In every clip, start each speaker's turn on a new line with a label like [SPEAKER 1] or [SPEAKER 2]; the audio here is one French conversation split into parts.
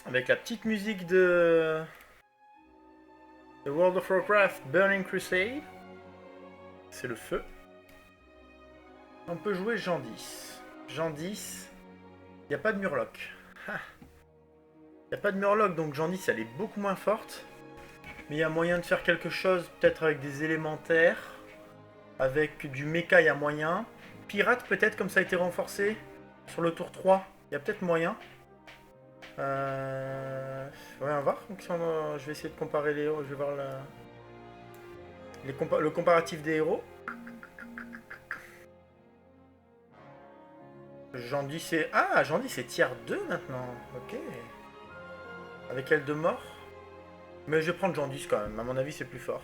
[SPEAKER 1] Avec la petite musique de World of Warcraft Burning Crusade. C'est le feu. On peut jouer Jean 10. Jean 10, il n'y a pas de Murloc. Il n'y a pas de Murloc, donc Jean 10 elle est beaucoup moins forte. Mais il y a moyen de faire quelque chose, peut-être avec des élémentaires. Avec du mecha, il y a moyen. Pirate, peut-être, comme ça a été renforcé. Sur le tour 3, il y a peut-être moyen. Ouais, on va voir. Donc, je vais essayer de comparer les héros. Je vais voir le comparatif des héros. Jandy c'est... Ah, Jandy c'est tier 2 maintenant. Ok. Avec elle de mort. Mais je vais prendre Jandy quand même. À mon avis, c'est plus fort.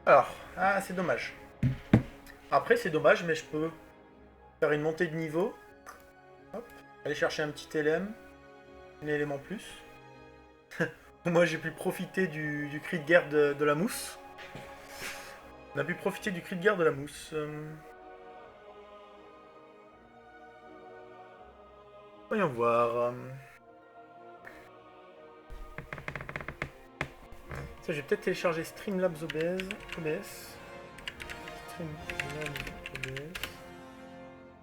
[SPEAKER 1] Alors, ah, c'est dommage. Après, c'est dommage, mais je peux faire une montée de niveau. Hop. Aller chercher un petit LM. Un élément plus. Moi, j'ai pu profiter du cri de guerre de la mousse. On a pu profiter du cri de guerre de la mousse. Voyons voir. Ça, je vais peut-être télécharger Streamlabs OBS. Streamlabs OBS.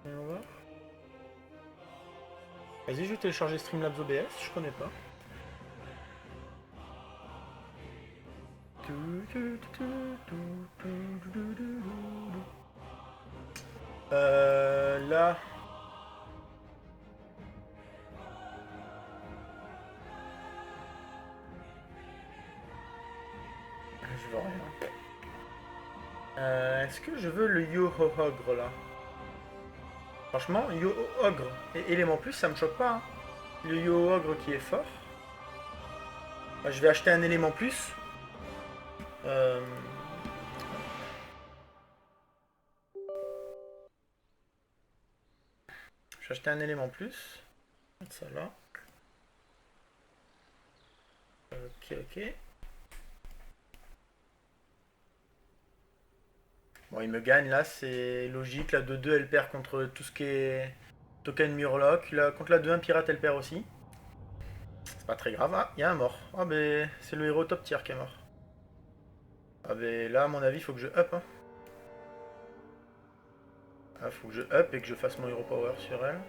[SPEAKER 1] Voyons voir. Vas-y, je vais télécharger Streamlabs OBS, je connais pas. Là. Je veux rien. Est-ce que je veux le Yo-Ho-Ogre là? Franchement, Yo-Ogre et élément plus, ça me choque pas. Hein. Le Yo-Ogre qui est fort. Je vais acheter un élément plus. Je vais acheter un élément plus. Mettre ça là. Ok, ok. Bon, il me gagne là, c'est logique. La 2-2, elle perd contre tout ce qui est token Murloc. Là, contre la 2-1, pirate, elle perd aussi. C'est pas très grave. Ah, il y a un mort. Ah, ben, c'est le héros top tier qui est mort. Ah, ben là, à mon avis, il faut que je up. Hein. Ah, faut que je up et que je fasse mon hero power sur elle.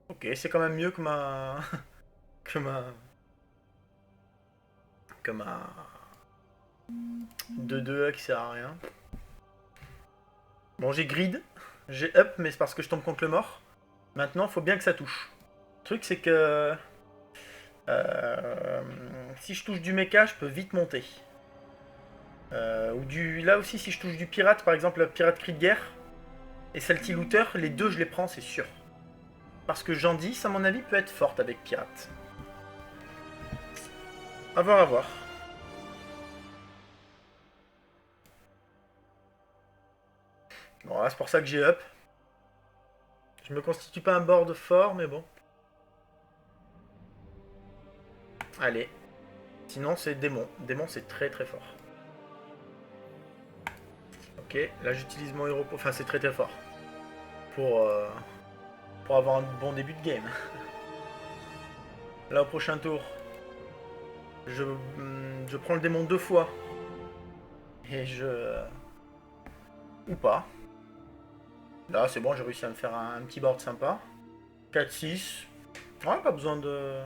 [SPEAKER 1] Ok, c'est quand même mieux que ma. que ma. que ma. 2-2 qui sert à rien. Bon, j'ai grid, j'ai up, mais c'est parce que je tombe contre le mort. Maintenant, il faut bien que ça touche. Le truc, c'est que si je touche du mecha, je peux vite monter. Là aussi, si je touche du pirate, par exemple, la pirate cri de guerre et Salty Looter, les deux, je les prends, c'est sûr. Parce que Jandice, à mon avis, peut être forte avec pirate. À voir, à voir. Bon, c'est pour ça que j'ai up. Je me constitue pas un board fort, mais bon. Allez. Sinon, c'est démon. Démon, c'est très très fort. Ok, là j'utilise mon héros. Enfin, c'est très très fort. Pour avoir un bon début de game. Là, au prochain tour, je prends le démon 2 fois. Et ou pas. Là, c'est bon, j'ai réussi à me faire un petit board sympa. 4-6. Ouais, pas besoin de...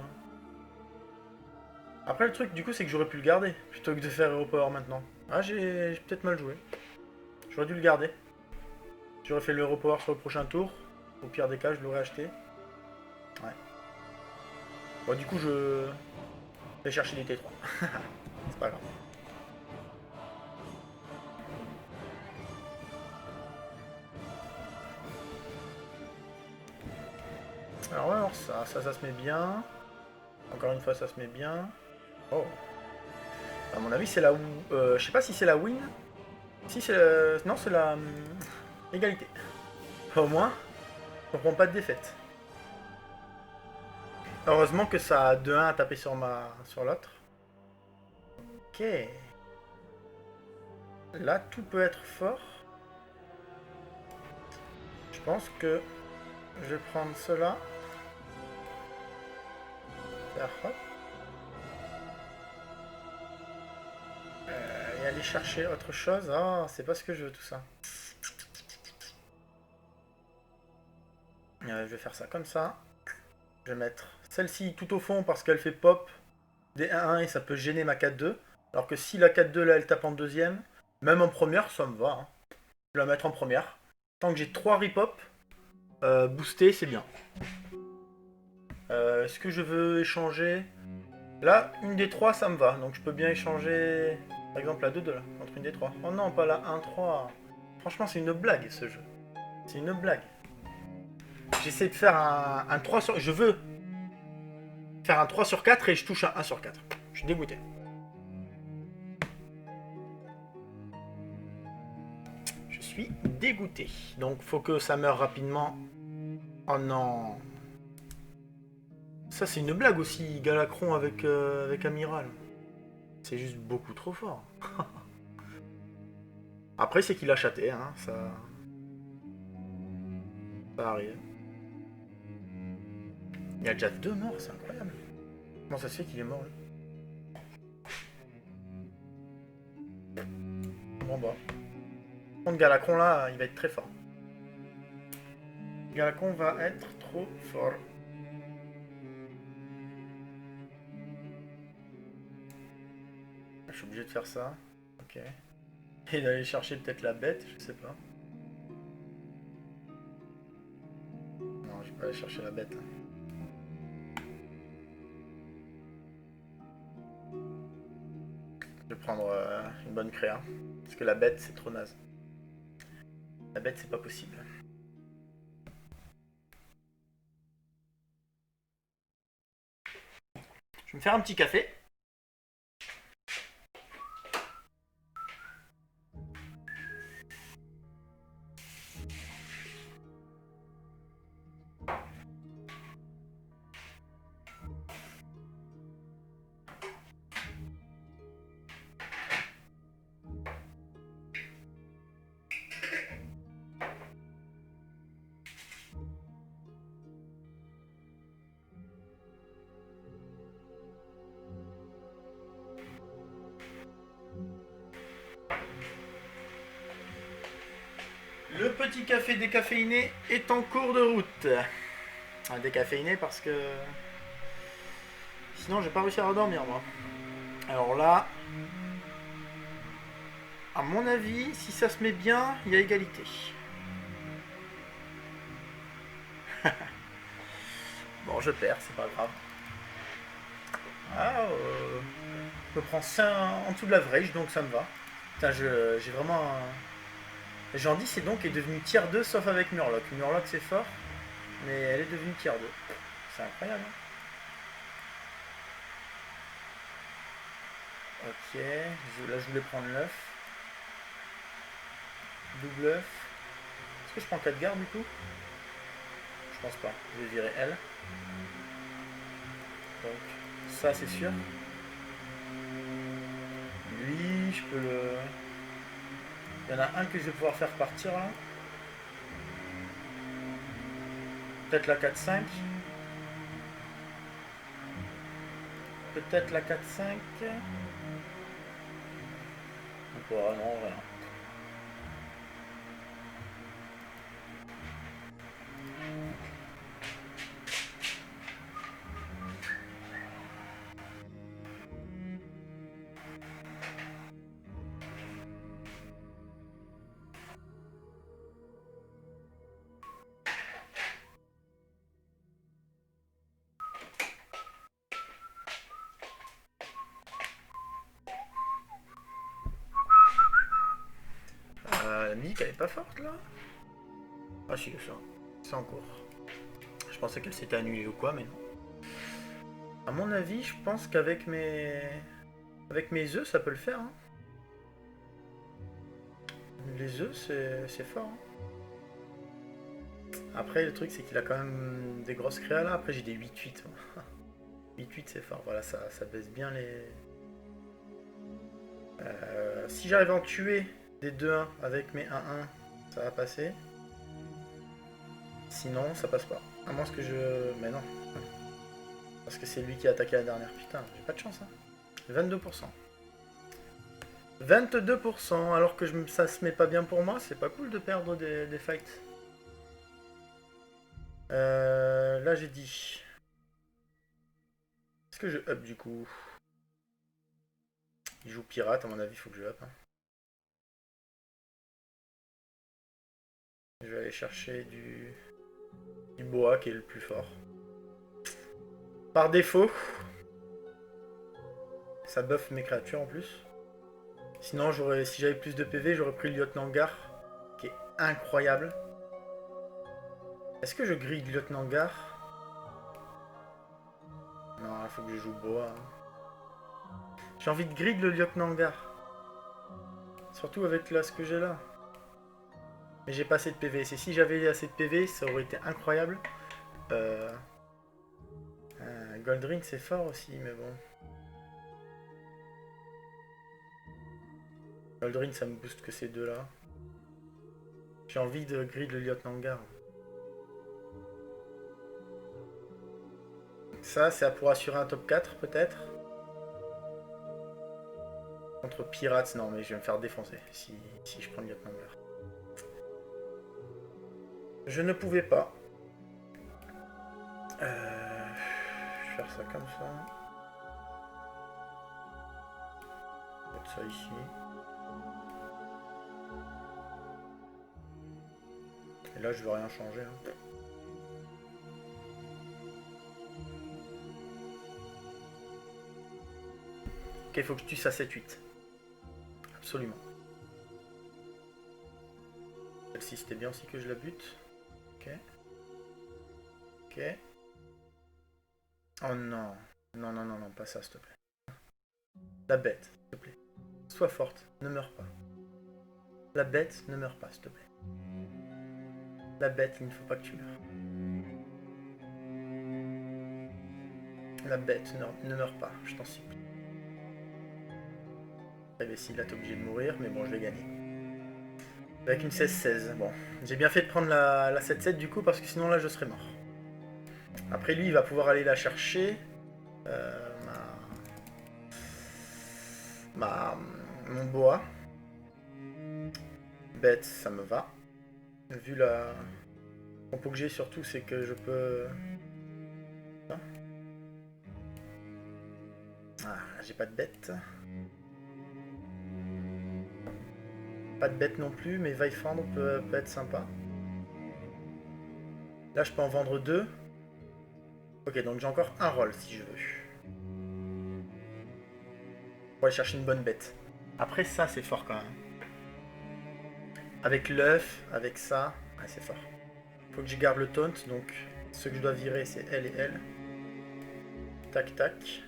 [SPEAKER 1] Après, le truc, du coup, c'est que j'aurais pu le garder, plutôt que de faire Hero Power maintenant. Ah, j'ai peut-être mal joué. J'aurais dû le garder. J'aurais fait le Hero Power sur le prochain tour. Au pire des cas, je l'aurais acheté. Ouais. Bon, du coup, je vais chercher des T3. C'est pas grave. Alors, ouais, alors ça se met bien. Encore une fois, ça se met bien. Oh. À mon avis, c'est la... je sais pas si c'est la win. Si, c'est la... Non, c'est la... égalité. Au moins, on prend pas de défaite. Heureusement que ça a 2-1 à taper sur l'autre. Ok. Là, tout peut être fort. Je pense que je vais prendre cela. Faire hop. Et aller chercher autre chose. Ah, c'est pas ce que je veux tout ça. Je vais faire ça comme ça. Je vais mettre celle-ci tout au fond parce qu'elle fait pop des 1-1 et ça peut gêner ma 4-2. Alors que si la 4-2 là elle tape en deuxième, même en première, ça me va. Hein. Je vais la mettre en première. Tant que j'ai 3 ripop, boostés, c'est bien. Est-ce que je veux échanger? Là, une des 3 ça me va. Donc je peux bien échanger par exemple la 2-2 là, entre une des 3. Oh non, pas la 1-3. Franchement, c'est une blague ce jeu. C'est une blague. J'essaie de faire un 3 sur... Je veux faire un 3 sur 4 et je touche un 1 sur 4. Je suis dégoûté. Je suis dégoûté. Donc faut que ça meure rapidement. Oh non. Ça c'est une blague aussi, Galacron avec Amiral. C'est juste beaucoup trop fort. Après c'est qu'il a chaté, hein, ça arrive. Il y a déjà 2 morts, c'est incroyable. Comment ça se fait qu'il est mort lui? Bon bah. Contre Galacron là, il va être très fort. Galacron va être trop fort. Je suis obligé de faire ça. Ok. Et d'aller chercher peut-être la bête, je sais pas. Non, je vais pas aller chercher la bête. Je vais prendre une bonne créa. Parce que la bête, c'est trop naze. La bête, c'est pas possible. Je vais me faire un petit café. Le petit café décaféiné est en cours de route. Décaféiné parce que... Sinon, j'ai pas réussi à redormir, moi. Alors là... À mon avis, si ça se met bien, il y a égalité. Bon, je perds, c'est pas grave. Ah, je me prends 5 en dessous de l'average, donc ça me va. Putain, j'ai vraiment... Jandy, c'est donc est devenue tier 2 sauf avec Murloc. Murloc, c'est fort, mais elle est devenue tier 2. C'est incroyable. Hein. Ok, là je voulais prendre l'œuf. Double œuf. Est-ce que je prends 4 gardes du coup? Je pense pas. Je vais virer elle. Donc, ça c'est sûr. Lui, je peux le... Il y en a un que je vais pouvoir faire partir là. Peut-être la 4-5. Peut-être la 4-5. Ou pas, non, voilà. La musique elle est pas forte là? Ah si, ça. C'est en cours. Je pensais qu'elle s'était annulée ou quoi, mais non. À mon avis, je pense qu'avec mes... Avec mes œufs, ça peut le faire. Hein. Les œufs, c'est fort. Hein. Après, le truc, c'est qu'il a quand même des grosses créas là. Après, j'ai des 8-8. 8-8 c'est fort, voilà, ça baisse bien les... si j'arrive à en tuer des 2-1 avec mes 1-1, ça va passer. Sinon, ça passe pas. À moins que je... Mais non. Parce que c'est lui qui a attaqué la dernière. Putain, j'ai pas de chance, hein. 22%. 22%, alors que ça se met pas bien pour moi, c'est pas cool de perdre des fights. Là j'ai dit... Est-ce que je up du coup? Il joue pirate, à mon avis, il faut que je up. Hein. Je vais aller chercher du boa qui est le plus fort. Par défaut. Ça buff mes créatures en plus. Sinon, si j'avais plus de PV, j'aurais pris le lieutenant Gar, qui est incroyable. Est-ce que je grille le lieutenant Gar? Non, il faut que je joue boa. J'ai envie de grid le lieutenant Gar. Surtout avec là ce que j'ai là. Mais j'ai pas assez de PV. Si j'avais assez de PV, ça aurait été incroyable. Goldring c'est fort aussi, mais bon. Goldring ça me booste que ces deux là. J'ai envie de grid le lieutenant Gar. Ça, c'est pour assurer un top 4 peut-être. Contre Pirates, non mais je vais me faire défoncer si je prends le lieutenant Gar. Je ne pouvais pas. Je vais faire ça comme ça. Je vais mettre ça ici. Et là, je veux rien changer. Hein. Ok, il faut que je tue ça 7-8. Absolument. Celle-ci, c'était bien aussi que je la bute. Ok. Ok. Oh non. Non, non, non, non, pas ça, s'il te plaît. La bête, s'il te plaît. Sois forte, ne meurs pas. La bête, ne meurt pas, s'il te plaît. La bête, il ne faut pas que tu meurs. La bête, ne meurs pas, je t'en supplie. Imbécile, là, t'es obligé de mourir, mais bon, je vais gagner. Avec une 16-16. Bon, j'ai bien fait de prendre la 7-7 du coup, parce que sinon là, je serais mort. Après, lui, il va pouvoir aller la chercher. Mon boa. Bête, ça me va. Vu la compo que j'ai surtout, c'est que je peux... Ah, j'ai pas de bête. Pas de bête non plus, mais va y fendre peut être sympa. Là, je peux en vendre 2. Ok, donc j'ai encore un rôle si je veux. Pour aller chercher une bonne bête. Après ça, c'est fort quand même. Avec l'œuf, avec ça, ah, c'est fort. Faut que je garde le taunt, donc ce que je dois virer, c'est elle et elle. Tac, tac.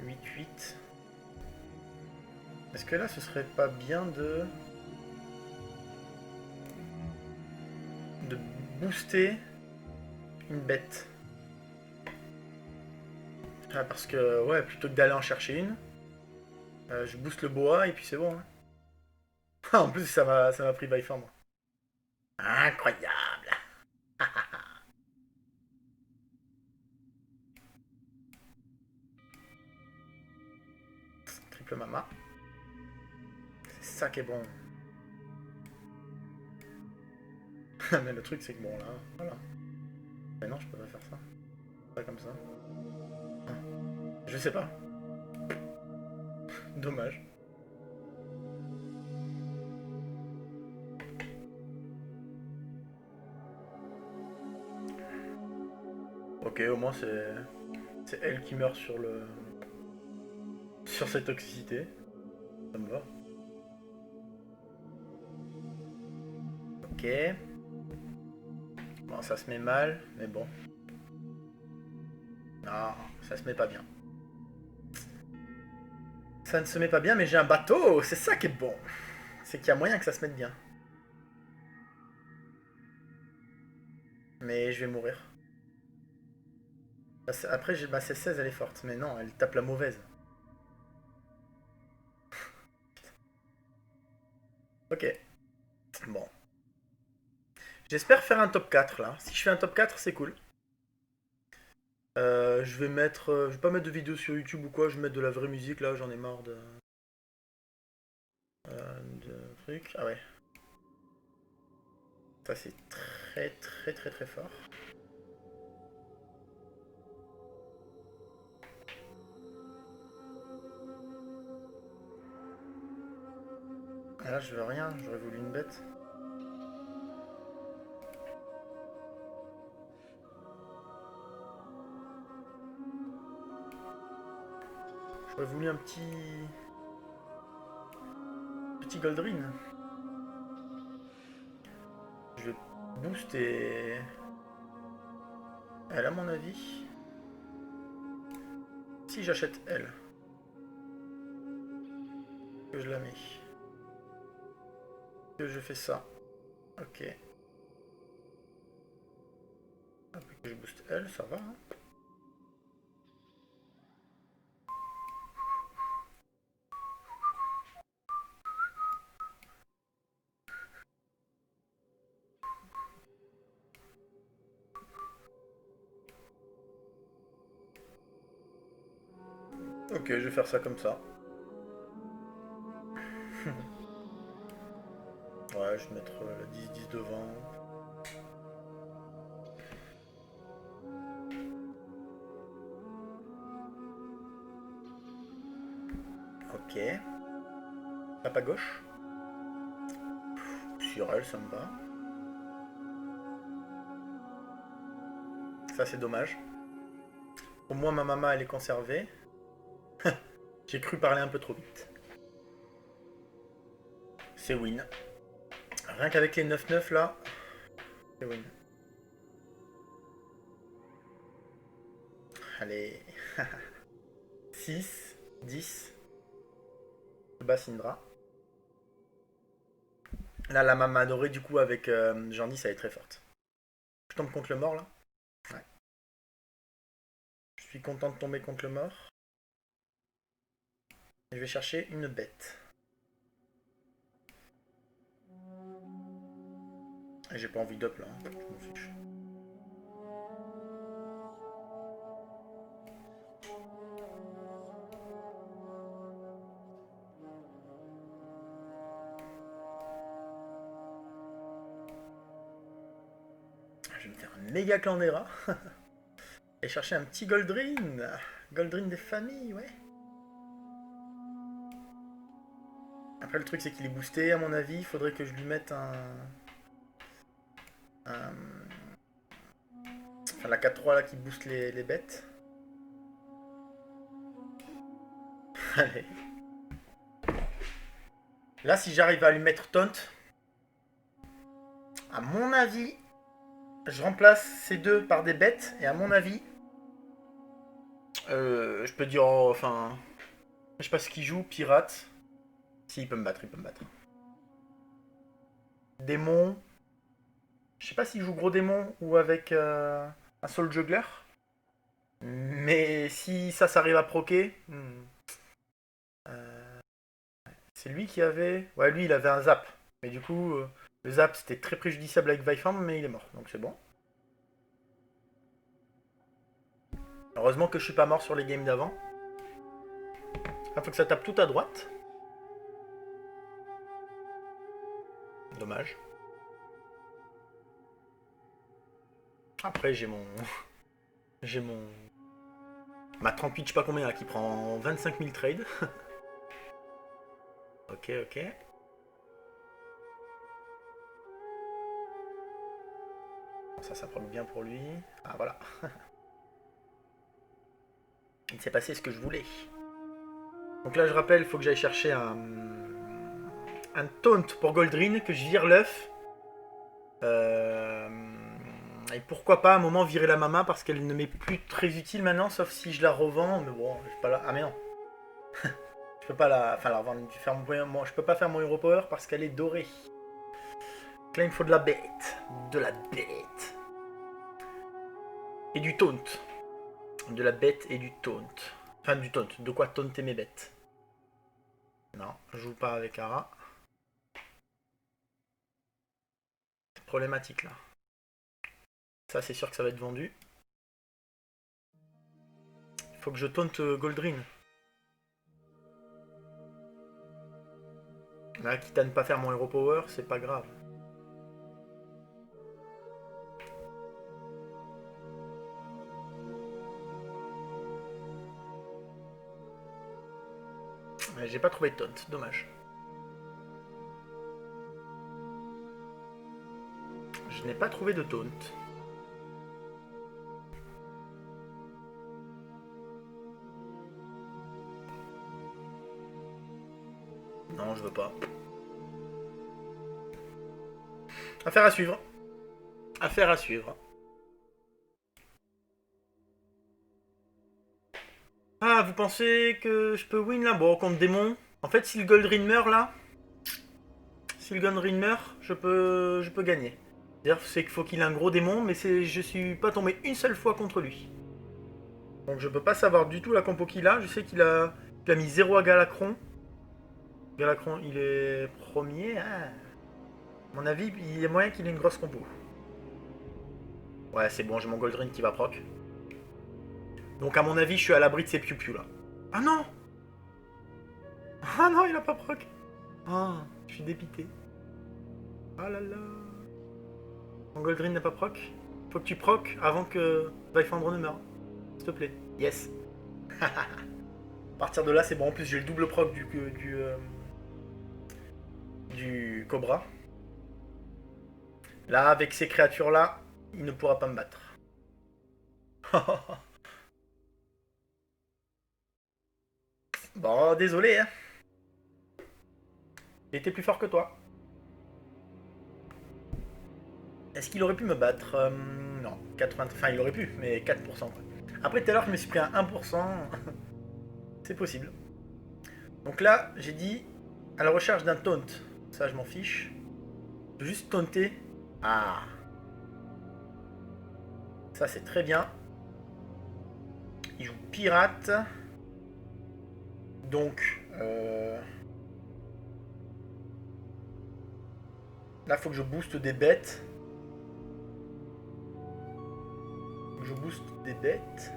[SPEAKER 1] 8-8. Est-ce que là, ce serait pas bien de booster une bête? Ah, parce que, ouais, plutôt que d'aller en chercher une, je booste le boa et puis c'est bon. Hein. En plus, ça m'a pris by far, moi. Incroyable! Triple mama. C'est ça qui est bon. Mais le truc, c'est que bon, là, voilà. Mais non, je peux pas faire ça. Pas comme ça. Je sais pas. Dommage. Ok, au moins c'est elle qui meurt sur cette toxicité. Ça me va. Ok. Bon, ça se met mal, mais bon. Non, ça se met pas bien. Ça ne se met pas bien, mais j'ai un bateau. C'est ça qui est bon. C'est qu'il y a moyen que ça se mette bien. Mais je vais mourir. Après, ma C16, elle est forte. Mais non, elle tape la mauvaise. Ok. Bon. J'espère faire un top 4 là. Si je fais un top 4, c'est cool. Je vais mettre. Je vais pas mettre de vidéos sur YouTube ou quoi, je vais mettre de la vraie musique là, j'en ai marre de trucs. Ah ouais. Ça c'est très très très très fort. Ah là je veux rien, j'aurais voulu une bête. J'aurais voulu un petit Goldrin. Je vais booster elle à mon avis. Si j'achète elle, que je la mets. Que je fais ça. Ok. Après que je booste elle, ça va. Hein. Ok, je vais faire ça comme ça. Ouais, je vais mettre la 10-10 devant. Ok. Tape à gauche. Sur elle, ça me va. Ça, c'est dommage. Au moins, ma maman, elle est conservée. J'ai cru parler un peu trop vite. C'est win. Rien qu'avec les 9-9 là, c'est win. Allez. 6, 10. Je bats Syndra. Là, la maman adorée, du coup, avec Jandy, ça est très forte. Je tombe contre le mort là. Ouais. Je suis content de tomber contre le mort. Et je vais chercher une bête. Et j'ai pas envie d'up là, hein. Je m'en fiche. Je vais me faire un méga Clandera. Et chercher un petit Goldrin. Goldrin des familles, ouais. Après, le truc, c'est qu'il est boosté, à mon avis. Il faudrait que je lui mette enfin, la 4-3 là qui booste les bêtes. Allez. Là, si j'arrive à lui mettre taunt, à mon avis, je remplace ces deux par des bêtes. Et à mon avis, je peux dire, oh, enfin, je sais pas ce qu'il joue, pirate. Si, il peut me battre, il peut me battre. Démon. Je sais pas s'il joue gros démon ou avec un soul juggler. Mais si ça s'arrive à proquer, euh, c'est lui qui avait. Ouais, lui il avait un zap. Mais du coup, le zap c'était très préjudiciable avec Vifarm, mais il est mort. Donc c'est bon. Heureusement que je suis pas mort sur les games d'avant. Il faut que ça tape tout à droite. Dommage. Après j'ai mon. J'ai mon. Ma 38, je sais pas combien là, qui prend 25 000 trades. Ok, ok. Ça promet bien pour lui. Ah voilà. Il s'est passé ce que je voulais. Donc là, je rappelle, il faut que j'aille chercher un taunt pour Goldrin, que je vire l'œuf. Et pourquoi pas à un moment virer la mama parce qu'elle ne m'est plus très utile maintenant, sauf si je la revends. Mais bon, je peux pas la. Ah mais non. Je peux pas la. Enfin la revendre. Je peux pas faire mon Hero Power parce qu'elle est dorée. Donc là, il me faut de la bête. De la bête. Et du taunt. De la bête et du taunt. Enfin, du taunt. De quoi taunter mes bêtes. Non, je joue pas avec Ara. C'est problématique là. Ça, c'est sûr que ça va être vendu. Il faut que je taunte Goldrin. Là, quitte à ne pas faire mon Hero Power, c'est pas grave. J'ai pas trouvé de taunt, dommage. Je n'ai pas trouvé de taunt. Non, je veux pas. Affaire à suivre. Affaire à suivre. Ah, vous pensez que je peux win là? Bon, contre démon. En fait, si le Goldrin meurt là, si le Goldrin meurt, je peux gagner. C'est-à-dire, c'est qu'il faut qu'il ait un gros démon, mais je suis pas tombé une seule fois contre lui. Donc je peux pas savoir du tout la compo qu'il a. Je sais qu'il a mis 0 à Galacron. Galacron, il est premier. Ah. À mon avis, il y a moyen qu'il ait une grosse compo. Ouais, c'est bon, j'ai mon Goldrin qui va proc. Donc à mon avis, je suis à l'abri de ces piou-piou là. Ah non! Ah non, il a pas proc. Ah, je suis dépité. Ah là là. Mon Goldrin n'a pas proc. Faut que tu proc avant que Vifandre ne meure. S'il te plaît. Yes. À partir de là, c'est bon. En plus, j'ai le double proc du Cobra. Là, avec ces créatures-là, il ne pourra pas me battre. Bon, désolé, hein. Il était plus fort que toi. Est-ce qu'il aurait pu me battre Non, 80... Enfin, il aurait pu, mais 4%. Quoi. Après, tout à l'heure, je me suis pris un 1%. C'est possible. Donc là, j'ai dit à la recherche d'un taunt. Ça, je m'en fiche. Je veux juste taunter. Ah. Ça, c'est très bien. Il joue pirate. Donc, là, faut que je booste des bêtes. Je booste des bêtes.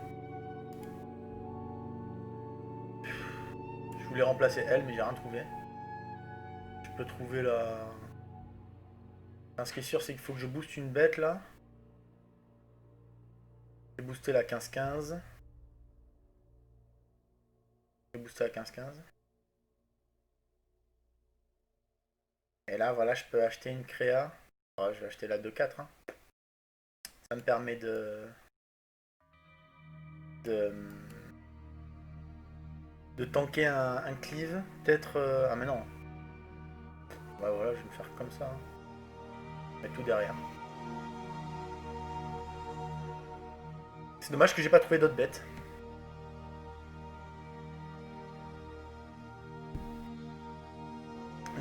[SPEAKER 1] Je voulais remplacer elle, mais j'ai rien trouvé. Je peux trouver la... Enfin, ce qui est sûr, c'est qu'il faut que je booste une bête, là. Je vais booster la 15-15. Je vais booster la 15-15. Et là, voilà, je peux acheter une créa. Oh, je vais acheter la 2-4. Hein. Ça me permet de, de tanker un cleave. Peut-être... Ah mais non. Ouais, voilà, je vais me faire comme ça. Hein. Mettre tout derrière. C'est dommage que j'ai pas trouvé d'autres bêtes.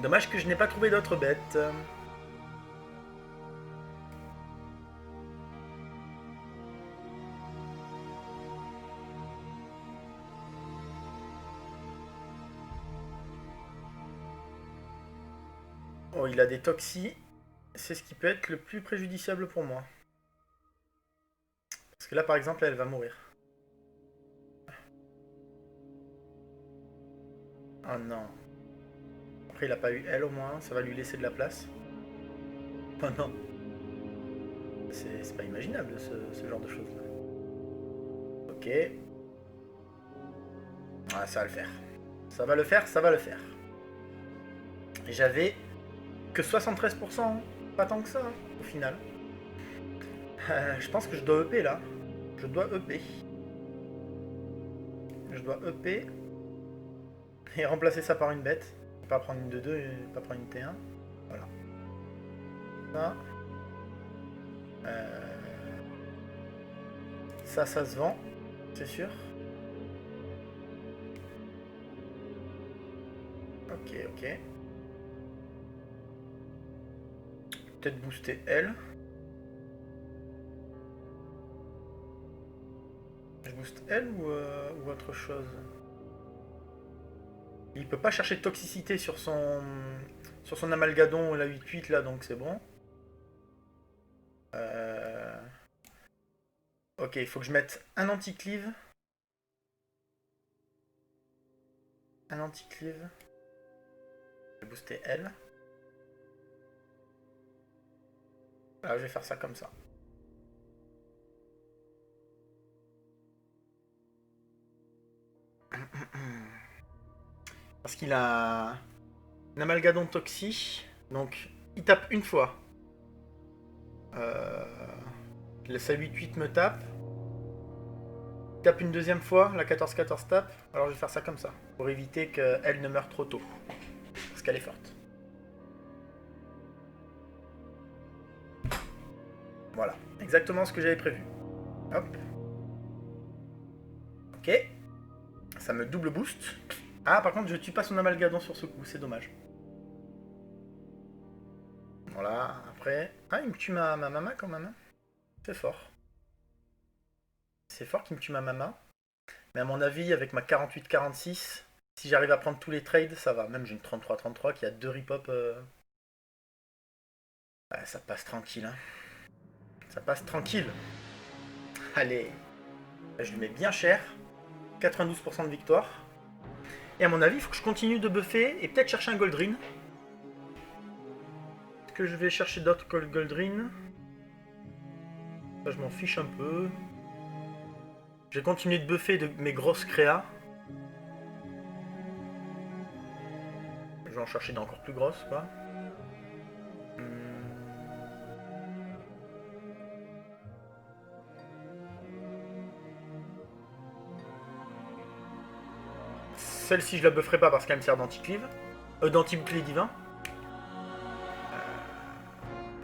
[SPEAKER 1] Dommage que je n'ai pas trouvé d'autres bêtes. Oh, il a des toxis. C'est ce qui peut être le plus préjudiciable pour moi. Parce que là, par exemple, elle va mourir. Oh non. Après, il a pas eu elle au moins. Ça va lui laisser de la place. Oh non. C'est pas imaginable ce genre de choses. Ok. Ah, ça va le faire. Ça va le faire, ça va le faire. Et j'avais que 73%. Hein. Pas tant que ça, hein, au final. Je pense que je dois EP là. Je dois EP. Je dois EP. Et remplacer ça par une bête. Pas prendre une 2-2 et pas prendre une T1. Voilà. Ça. Ça se vend. C'est sûr. Ok, ok. Peut-être booster elle. Je booste elle ou autre chose? Il peut pas chercher de toxicité sur son amalgadon, la 8-8 là, donc c'est bon. Ok, il faut que je mette un anti-cleave. Un anti-cleave. Je vais booster elle. Là, je vais faire ça comme ça. Parce qu'il a un amalgadon toxi. Donc, il tape une fois. Sa 8-8 me tape. Il tape une deuxième fois. La 14-14 tape. Alors, je vais faire ça comme ça. Pour éviter qu'elle ne meure trop tôt. Parce qu'elle est forte. Voilà. Exactement ce que j'avais prévu. Hop. Ok. Ça me double boost. Ah, par contre, je tue pas son amalgadon sur ce coup. C'est dommage. Voilà. Après... Ah, il me tue ma mama quand même. C'est fort. C'est fort qu'il me tue ma mama. Mais à mon avis, avec ma 48-46, si j'arrive à prendre tous les trades, ça va. Même j'ai une 33-33 qui a 2 rip-hop. Bah, ça passe tranquille. Hein. Ça passe tranquille. Allez. Là, je lui mets bien cher. 92% de victoire. Et à mon avis, il faut que je continue de buffer et peut-être chercher un Goldrin. Est-ce que je vais chercher d'autres Goldrin? Là, je m'en fiche un peu. Je vais continuer de buffer de mes grosses créas. Je vais en chercher d'encore plus grosses, quoi. Celle-ci, je la bufferai pas parce qu'elle me sert d'anti-cleave. D'anti-bouclier divin.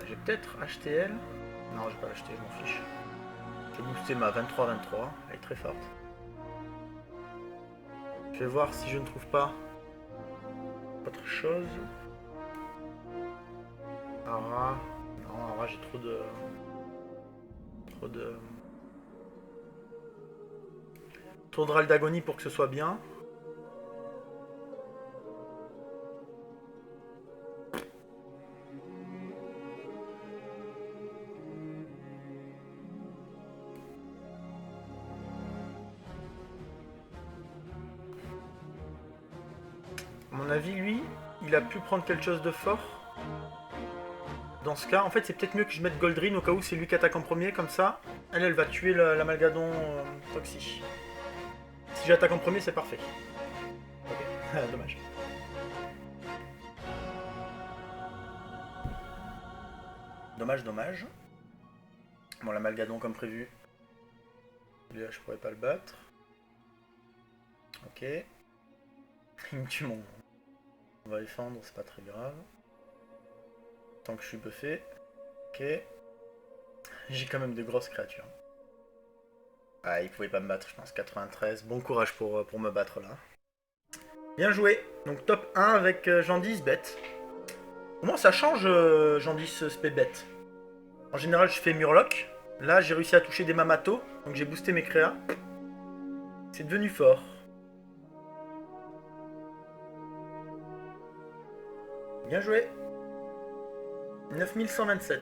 [SPEAKER 1] Je vais peut-être acheter elle. Non, je vais pas l'acheter, je m'en fiche. Je vais booster ma 23-23. Elle est très forte. Je vais voir si je ne trouve pas autre chose. Ara. Non, Ara, j'ai trop de... Trop de râle d'agonie pour que ce soit bien. À mon avis, lui, il a pu prendre quelque chose de fort. Dans ce cas, en fait, c'est peut-être mieux que je mette Goldrin au cas où c'est lui qui attaque en premier, comme ça. Elle va tuer l'amalgadon toxique. Si j'attaque en premier, c'est parfait. Ok, dommage. Dommage. Bon, l'amalgadon comme prévu. Là, je pourrais pas le battre. Ok. Il me tue mon... On va défendre, c'est pas très grave. Tant que je suis buffé. Ok. J'ai quand même de grosses créatures. Ah, il pouvait pas me battre, je pense. 93. Bon courage pour me battre là. Bien joué. Donc top 1 avec Jandis bête. Au moins ça change Jandis spé bête. En général je fais Murloc. Là j'ai réussi à toucher des Mamato. Donc j'ai boosté mes créas. C'est devenu fort. Bien joué. 9127.